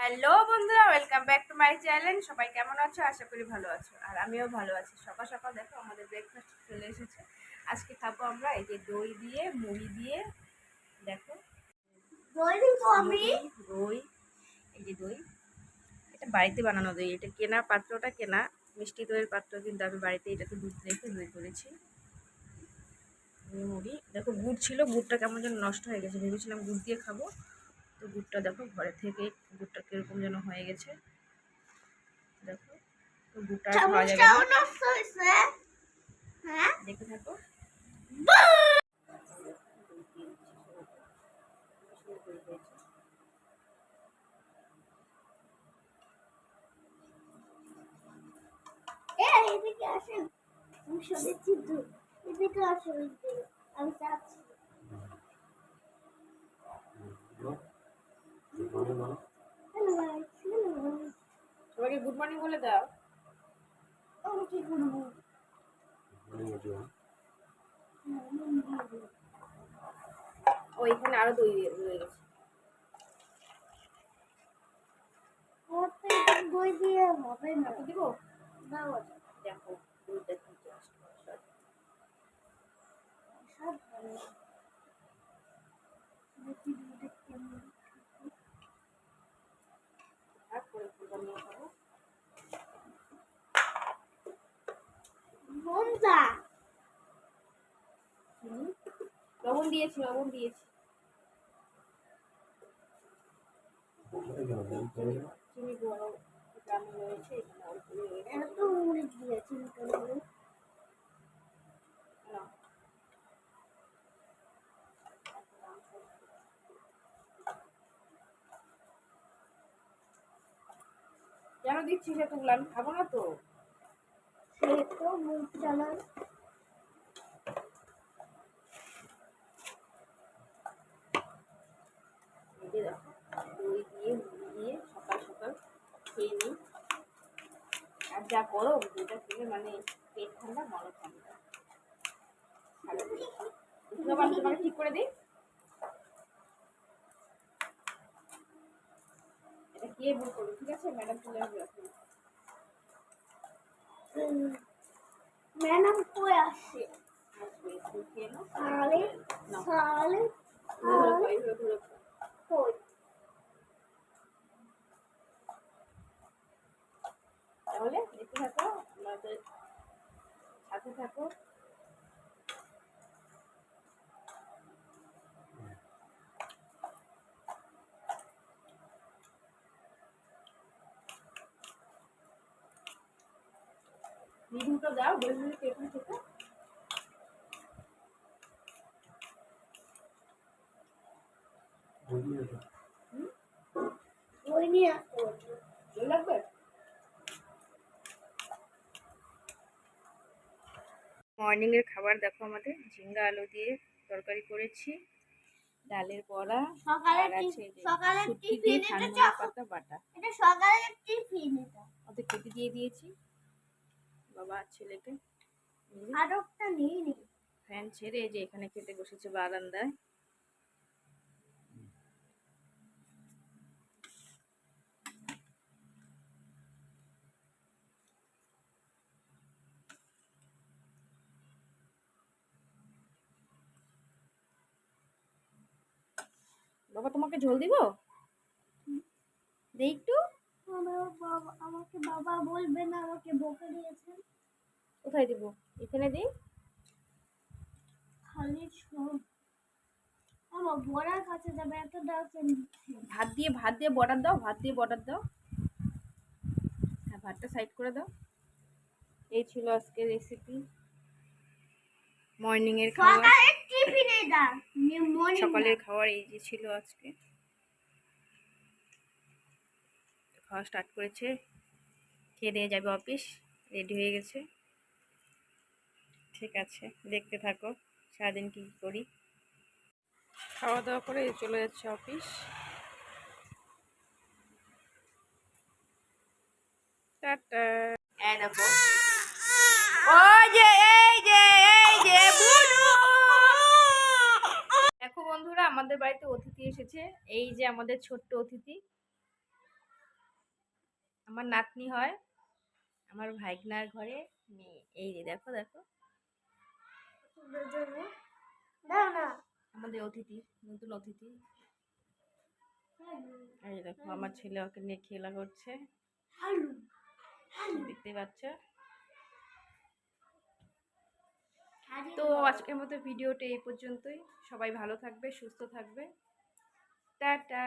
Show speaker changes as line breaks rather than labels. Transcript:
Hello বন্ধুরা, welcome back to my channel. সবাই কেমন আছো? আশা করি ভালো আছো, আর আমিও ভালো আছি। সকাল সকাল দেখো আমাদের ব্রেকফাস্ট চলে এসেছে। আজকে খাবো আমরা এই যে দই দিয়ে, মুড়ি দিয়ে। দেখো দই দিবো আমি। দই, এই যে দই, এটা বাড়িতে বানানো দই। এটা কেনা, পাত্রটা কেনা, মিষ্টি দইয়ের পাত্র, কিন্তু আমি বাড়িতে এটাতে দুধ রেখে দই করেছি। মুড়ি দেখো, গুড় ছিল, গুড়টা কেমন যেন নষ্ট হয়ে গেছে। ভেবেছিলাম গুড় দিয়ে খাবো, তো গুড়টা দেখো ঘরে থেকে গুড়টা কিরকম যেন হয়ে গেছে। দেখো তো গুড়টা খাওয়া যাবে না, দেখে থাকো। এদিকে আসেন, আমি শুনেছি এদিকে আসেন, আমি চাচ্ছি। সবাইকে গুড মর্নিং বলে দাও। আমি কি করবো? ওইখানে আরো দই রয়ে গেছে। দই দিয়ে হবে না, দিব না। দেখো দুধটা কি আসছে, সব ভালো। লবণ দিয়েছি, লবণ দিয়েছি। চিনি বড় গ্রামে রয়েছে, এখানে অল্প এত মুড়ি দিয়েছি। কেন দিচ্ছিস এতগুলো? আমি খাবো না তো। সে তো মুখ চালান। দই দিয়ে, মুড়ি দিয়ে সকাল সকাল খেয়ে নিই। আর যা গরম, দইটা খেলে মানে পেট ঠান্ডা, মনে ঠান্ডা। তোমাকে ঠিক করে দিই। এটা কে ভুল করবে? ঠিক আছে, ম্যাডাম চলে আসবে। ম্যাডাম কই আসছে? আসবে, খেয়ে নাও। তাহলে তাহলে কই তাহলে দেখতে থাকো, আমাদের সাথে থাকো। রিভিউটা দাও, বেলুনের কেটে থেকে। ওই নিয়ে আসতে লাগবে। মর্নিং এর খাবার দেখো, আমাদের ঝিঙ্গা আলু দিয়ে তরকারি করেছি, ডালের বড়া, আর আছে সকালের টিফিন, এটা পাতা বাটা। এটা সকালের টিফিন, এটা ওদের খেতে দিয়ে দিয়েছি বাবা ছেলেকে। আরোটা নেই নি, ফ্যান ছেড়ে যে এখানে খেতে বসেছে বারান্দায়। বাবা তোমাকে ঝোল দিব, দেই একটু। আমাকে বাবা বলবে না, আমাকে বকে দিয়েছেন। কোথায় দিব? এখানে দিই। খালি সব আমার বড়ার কাছে যাবে, এত দাও। ভাত দিয়ে, ভাত দিয়ে বর্ডার দাও, ভাত দিয়ে বর্ডার দাও। হ্যাঁ, ভাতটা সাইড করে দাও। এই ছিল আজকে রেসিপি, মর্নিং এর খাবার। সকালের খাবার এই যে ছিল আজকে। খাওয়া স্টার্ট করেছে, খেয়ে দিয়ে যাবে অফিস, রেডি হয়ে গেছে। ঠিক আছে, দেখতে থাকো সারাদিন কি করি। খাওয়া দাওয়া করে চলে যাচ্ছে অফিস। টাটা। এই দেখো, ওই যে এই যে এই যে বুনু। দেখো বন্ধুরা, আমাদের বাড়িতে অতিথি এসেছে। এই যে আমাদের ছোট্ট অতিথি, আমার নাতনি হয়, আমার ভাইগনার ঘরে মেয়ে। এই যে দেখো দেখো আমাদের অতিথি, নতুন অতিথি। এই দেখো আমার ছেলে ওকে নিয়ে খেলা করছে, দেখতে পাচ্ছ। তো আজকের মতো ভিডিওটা এই পর্যন্তই। সবাই ভালো থাকবে, সুস্থ থাকবে। টাটা।